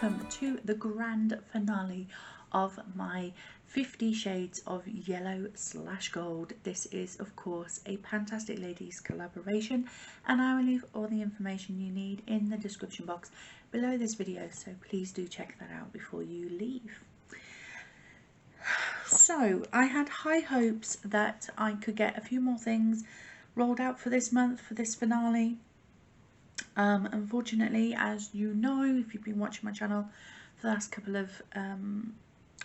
welcome to the grand finale of my 50 Shades of Yellow / Gold. This is of course a Fantastic Ladies collaboration, and I will leave all the information you need in the description box below this video, so please do check that out before you leave. So I had high hopes that I could get a few more things rolled out for this month, for this finale. Unfortunately, as you know, if you've been watching my channel for the last couple of,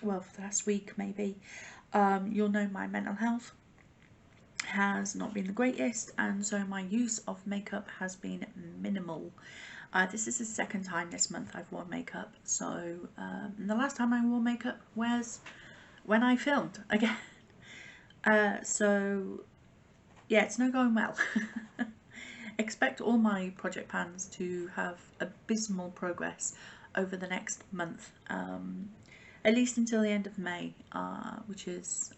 well, for the last week maybe, you'll know my mental health has not been the greatest, and so my use of makeup has been minimal. This is the second time this month I've worn makeup, so the last time I wore makeup was when I filmed again. So yeah, it's not going well. Expect all my project plans to have abysmal progress over the next month, at least until the end of May, which is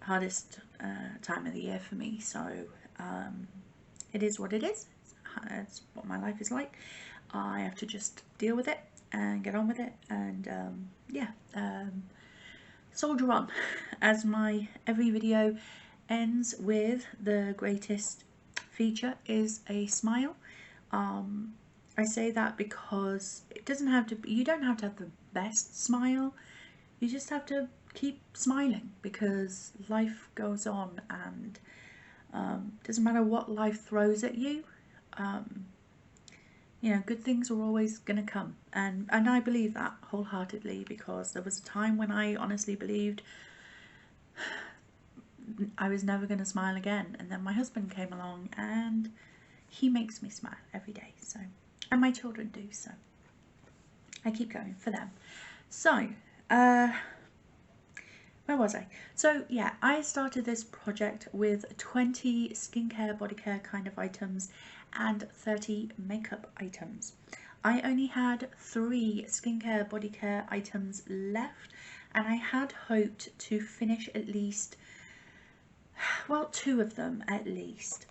hardest time of the year for me. So it is what it is. It's what my life is like. I have to just deal with it and get on with it, and yeah, soldier on, as my every video ends with the greatest feature is a smile. I say that because it doesn't have to be, you don't have to have the best smile, you just have to keep smiling, because life goes on, and doesn't matter what life throws at you, you know, good things are always going to come, and I believe that wholeheartedly, because there was a time when I honestly believed I was never going to smile again, and then my husband came along and he makes me smile every day, so, and my children do, so I keep going for them. So where was I? So yeah, I started this project with 20 skincare, body care kind of items and 30 makeup items. I only had 3 skincare, body care items left, and I had hoped to finish at least, well, 2 of them at least.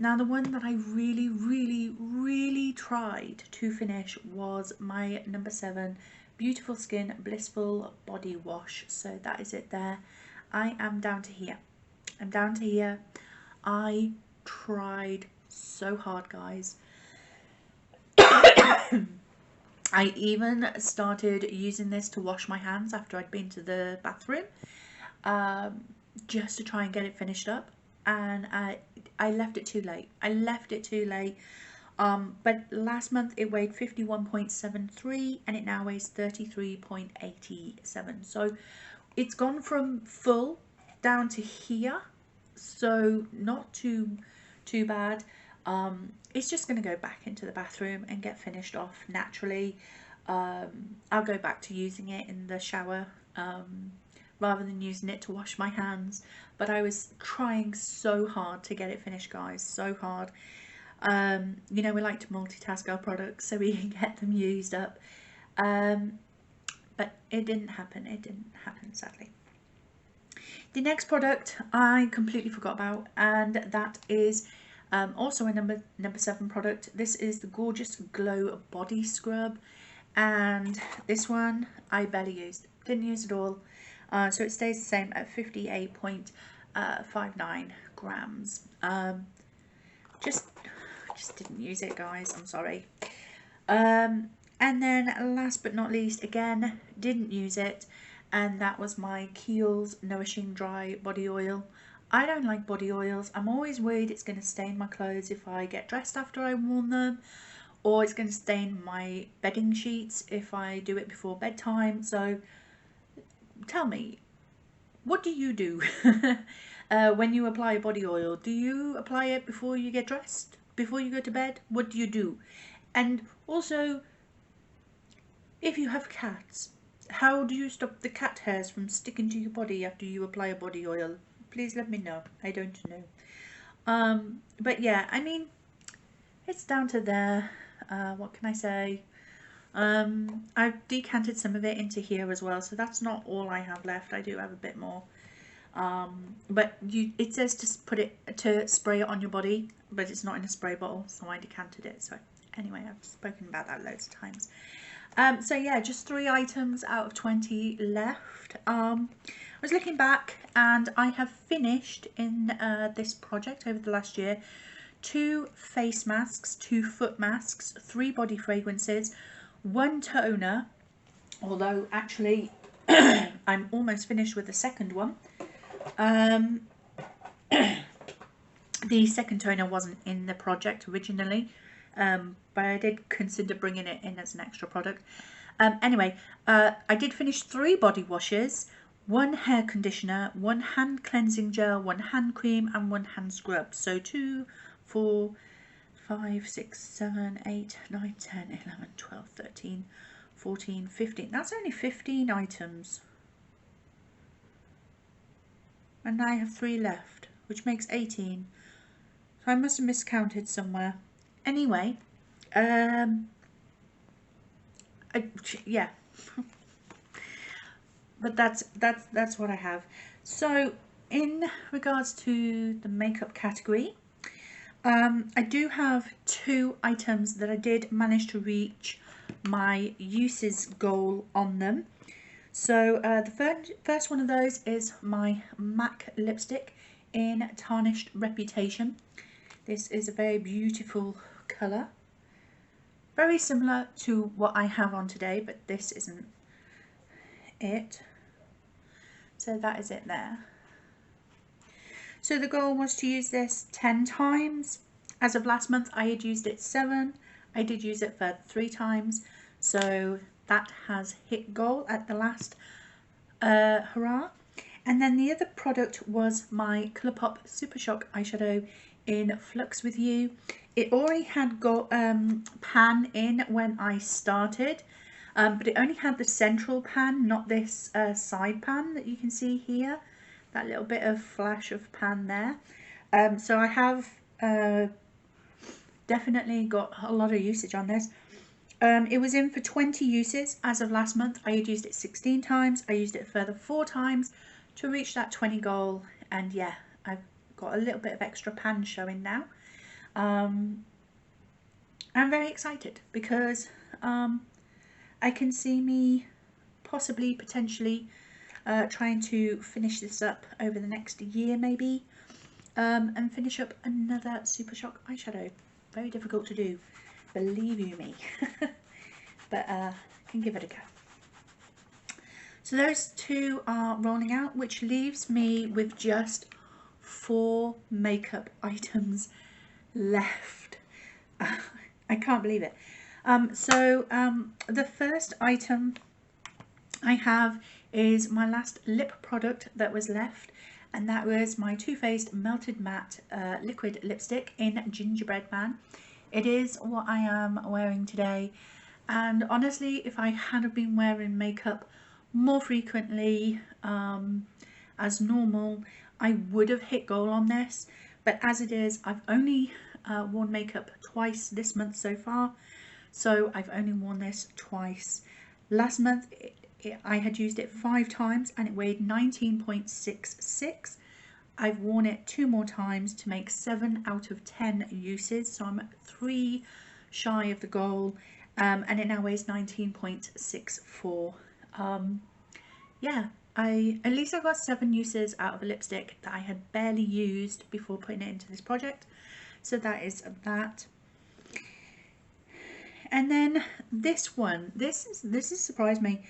Now the one that I really tried to finish was my number 7 Beautiful Skin Blissful Body Wash. So that is it there. I am down to here. I'm down to here. I tried so hard, guys. I even started using this to wash my hands after I'd been to the bathroom, just to try and get it finished up, and I left it too late. But last month it weighed 51.73 and it now weighs 33.87, so it's gone from full down to here, so not too bad. It's just going to go back into the bathroom and get finished off naturally. I'll go back to using it in the shower, rather than using it to wash my hands, but I was trying so hard to get it finished, guys, so hard. You know, we like to multitask our products so we can get them used up, but it didn't happen, sadly. The next product I completely forgot about, and that is also a number 7 product. This is the Gorgeous Glow Body Scrub, and this one I barely used, didn't use at all. So it stays the same at 58.59 grams. Just didn't use it, guys, I'm sorry. And then last but not least, again, didn't use it, and that was my Kiehl's Nourishing Dry Body Oil. I don't like body oils. I'm always worried it's going to stain my clothes if I get dressed after I've worn them, or it's going to stain my bedding sheets if I do it before bedtime. So tell me, what do you do when you apply body oil? Do you apply it before you get dressed? Before you go to bed? What do you do? And also, if you have cats, how do you stop the cat hairs from sticking to your body after you apply a body oil? Please let me know. I don't know. But yeah, I mean, it's down to there. What can I say? I've decanted some of it into here as well, so that's not all I have left. I do have a bit more, but it says to spray it on your body, but it's not in a spray bottle, so I decanted it. So Anyway, I've spoken about that loads of times. So yeah, just 3 items out of 20 left. I was looking back and I have finished in this project over the last year 2 face masks, 2 foot masks, 3 body fragrances, 1 toner, although actually I'm almost finished with the second one. The second toner wasn't in the project originally, but I did consider bringing it in as an extra product. Anyway, I did finish 3 body washes, 1 hair conditioner, 1 hand cleansing gel, 1 hand cream and 1 hand scrub. So 2, 4, 5, 6, 7, 8, 9, 10, 11, 12, 13, 14, 15. That's only 15 items. And I have 3 left, which makes 18. So I must have miscounted somewhere. Anyway, yeah. But that's what I have. So in regards to the makeup category, I do have 2 items that I did manage to reach my uses goal on them. So the first one of those is my MAC lipstick in Tarnished Reputation. This is a very beautiful colour. Very similar to what I have on today, but this isn't it. So that is it there. So the goal was to use this 10 times. As of last month, I had used it 7. I did use it for 3 times. So that has hit goal at the last hurrah. And then the other product was my Colourpop Super Shock eyeshadow in Flux With You. It already had got pan in when I started, but it only had the central pan, not this side pan that you can see here. That little bit of flash of pan there. So I have definitely got a lot of usage on this. It was in for 20 uses as of last month. I had used it 16 times. I used it a further 4 times to reach that 20 goal. And yeah, I've got a little bit of extra pan showing now. I'm very excited because I can see me possibly, potentially trying to finish this up over the next year maybe, and finish up another Super Shock eyeshadow. Very difficult to do, believe you me. But I can give it a go. So those 2 are rolling out, which leaves me with just 4 makeup items left. I can't believe it. The first item I have is my last lip product that was left, and that was my Too Faced Melted Matte liquid lipstick in Gingerbread Man. It is what I am wearing today, and honestly, if I had been wearing makeup more frequently as normal, I would have hit goal on this. But as it is, I've only worn makeup twice this month so far, so I've only worn this twice. Last month I had used it 5 times and it weighed 19.66. I've worn it 2 more times to make 7 out of 10 uses, so I'm 3 shy of the goal, and it now weighs 19.64. Yeah, at least I got 7 uses out of a lipstick that I had barely used before putting it into this project. So that is that. And then this one, this has surprised me.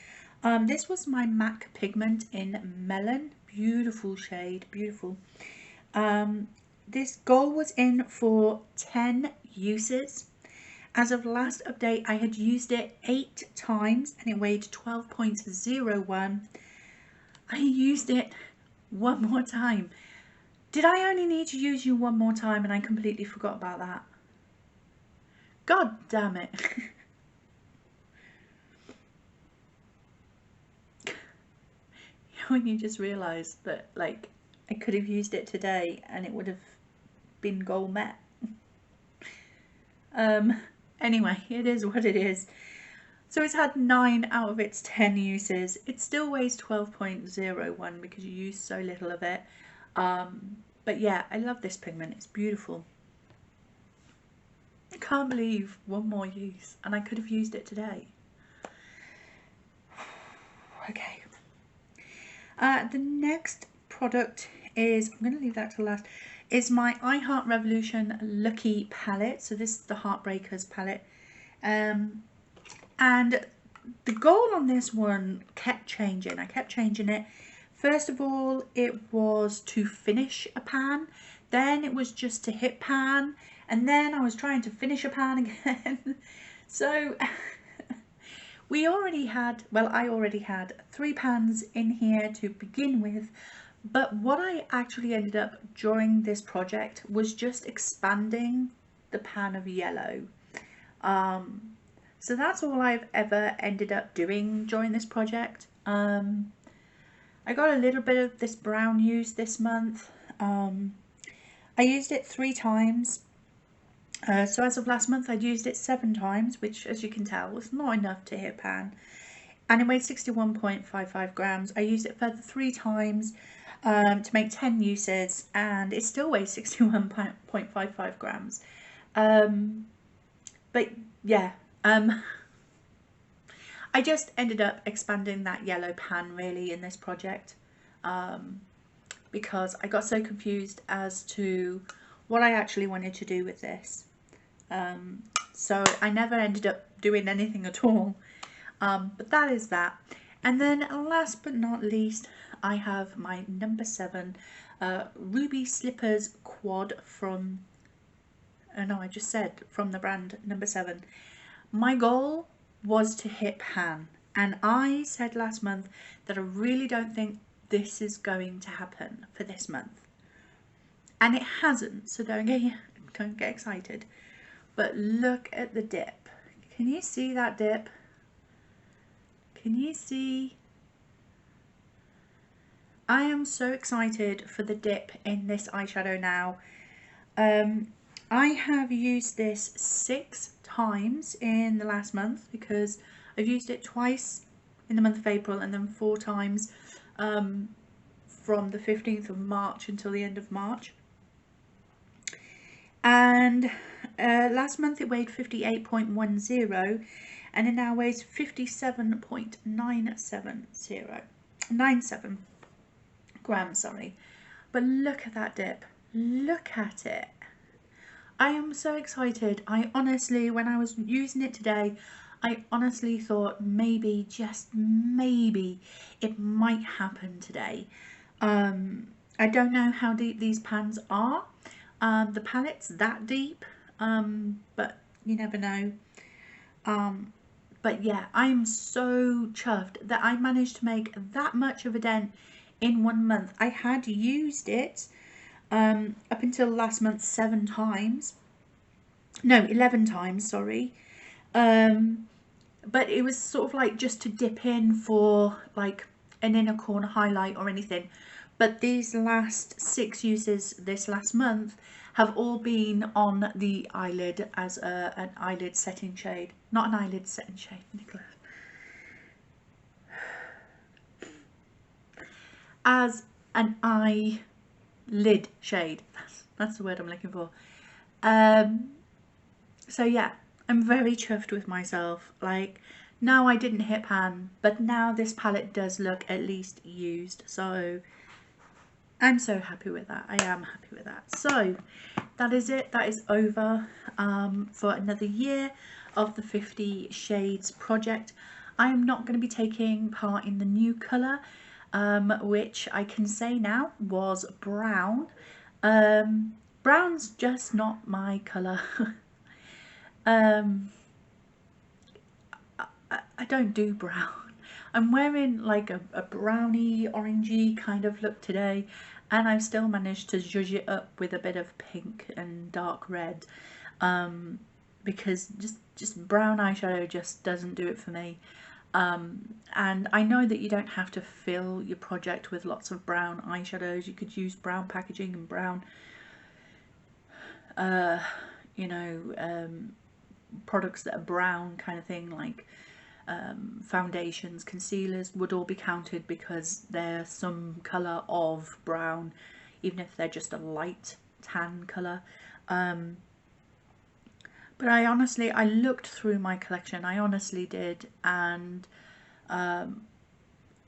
This was my MAC pigment in Melon. Beautiful shade, beautiful. This goal was in for 10 uses. As of last update, I had used it 8 times and it weighed 12.01. I used it 1 more time. Did I only need to use you 1 more time and I completely forgot about that? God damn it. When you just realise that, like, I could have used it today and it would have been goal met. Anyway, it is what it is. So it's had 9 out of its 10 uses. It still weighs 12.01 because you use so little of it. But yeah, I love this pigment. It's beautiful. can't believe one more use and I could have used it today. Okay. The next product is, I'm going to leave that to last, is my I Heart Revolution Lucky palette. So this is the Heartbreakers palette. And the goal on this one kept changing. I kept changing it. First of all, it was to finish a pan. Then it was just to hit pan. And then I was trying to finish a pan again. So we already had, well, I already had 3 pans in here to begin with. But what I actually ended up during this project was just expanding the pan of yellow. So that's all I've ever ended up doing during this project. I got a little bit of this brown used this month. I used it 3 times. So as of last month I'd used it 7 times, which as you can tell was not enough to hit pan. And it weighed 61.55 grams. I used it further 3 times to make 10 uses, and it still weighs 61.55 grams. But yeah, I just ended up expanding that yellow pan really in this project, because I got so confused as to what I actually wanted to do with this. So I never ended up doing anything at all. But that is that. And then last but not least, I have my number 7 Ruby Slippers Quad from, no, I just said from the brand number 7. My goal was to hit pan, and I said last month that I really don't think this is going to happen for this month, and it hasn't, so don't get excited. But look at the dip. Can you see that dip? Can you see? I am so excited for the dip in this eyeshadow now. I have used this 6 times in the last month, because I've used it twice in the month of April and then 4 times from the 15th of March until the end of March. And last month it weighed 58.10 and it now weighs 57.97 grams, sorry. But look at that dip. Look at it. I am so excited. I honestly, when I was using it today, I honestly thought maybe, just maybe, it might happen today. I don't know how deep these pans are. The palette's that deep, but you never know. But yeah, I'm so chuffed that I managed to make that much of a dent in 1 month. I had used it up until last month 7 times. No, 11 times, sorry. But it was sort of like just to dip in for like an inner corner highlight or anything. But these last 6 uses this last month have all been on the eyelid as an eyelid setting shade. Not an eyelid setting shade, Nicola. As an eyelid shade. That's the word I'm looking for. So yeah, I'm very chuffed with myself. Like, no, I didn't hit pan, but now this palette does look at least used. So I'm so happy with that. I am happy with that. So that is it. That is over for another year of the 50 Shades project. I am not going to be taking part in the new colour, which I can say now was brown. Brown's just not my colour. I don't do brown. I'm wearing like a browny orangey kind of look today, and I've still managed to zhuzh it up with a bit of pink and dark red, because just brown eyeshadow just doesn't do it for me. And I know that you don't have to fill your project with lots of brown eyeshadows. You could use brown packaging and brown you know, products that are brown kind of thing, like foundations, concealers would all be counted because they're some colour of brown, even if they're just a light tan colour. But I looked through my collection, I honestly did, and I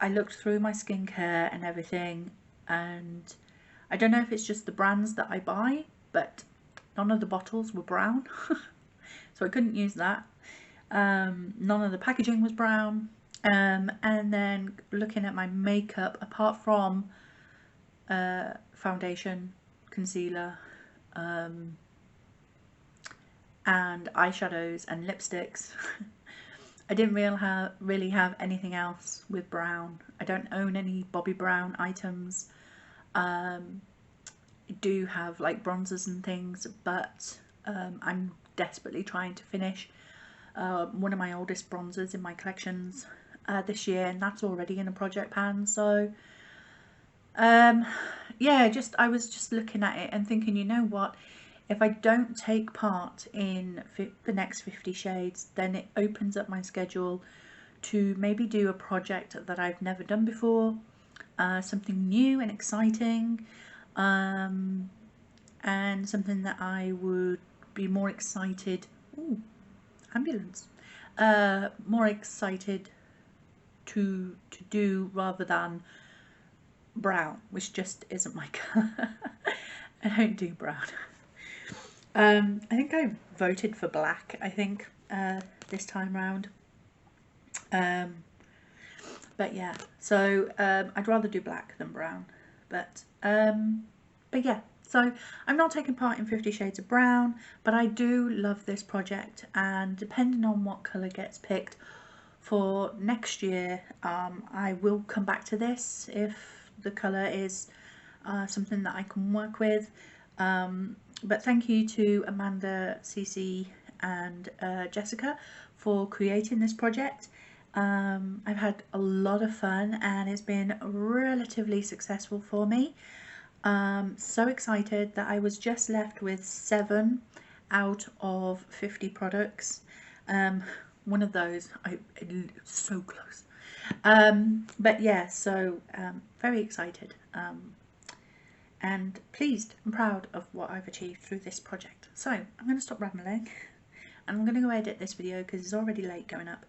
looked through my skincare and everything, and I don't know if it's just the brands that I buy, but none of the bottles were brown, so I couldn't use that. None of the packaging was brown. And then looking at my makeup, apart from foundation, concealer, and eyeshadows and lipsticks, I didn't really have anything else with brown. I don't own any Bobbi Brown items. I do have like bronzers and things, but I'm desperately trying to finish one of my oldest bronzers in my collections this year, and that's already in a project pan. So yeah, I was just looking at it and thinking, you know what, if I don't take part in the next 50 shades, then it opens up my schedule to maybe do a project that I've never done before, something new and exciting, and something that I would be more excited, ooh, ambulance, more excited to do, rather than brown, which just isn't my colour. I don't do brown. I think I voted for black, I think, this time round. But yeah, so I'd rather do black than brown. But yeah, so I'm not taking part in 50 Shades of Brown, but I do love this project, and depending on what colour gets picked for next year, I will come back to this if the colour is something that I can work with. But thank you to Amanda, Cece and Jessica for creating this project. I've had a lot of fun and it's been relatively successful for me. So excited that I was just left with 7 out of 50 products. One of those, so close. But yeah, so very excited. And pleased and proud of what I've achieved through this project. So I'm going to stop rambling and I'm going to go edit this video because it's already late going up.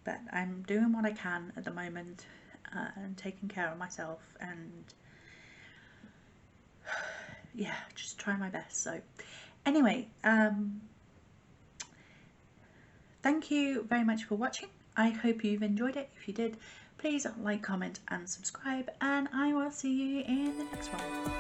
But I'm doing what I can at the moment and taking care of myself, and yeah, just try my best. So anyway, thank you very much for watching. I hope you've enjoyed it. If you did, please like, comment and subscribe, and I will see you in the next one.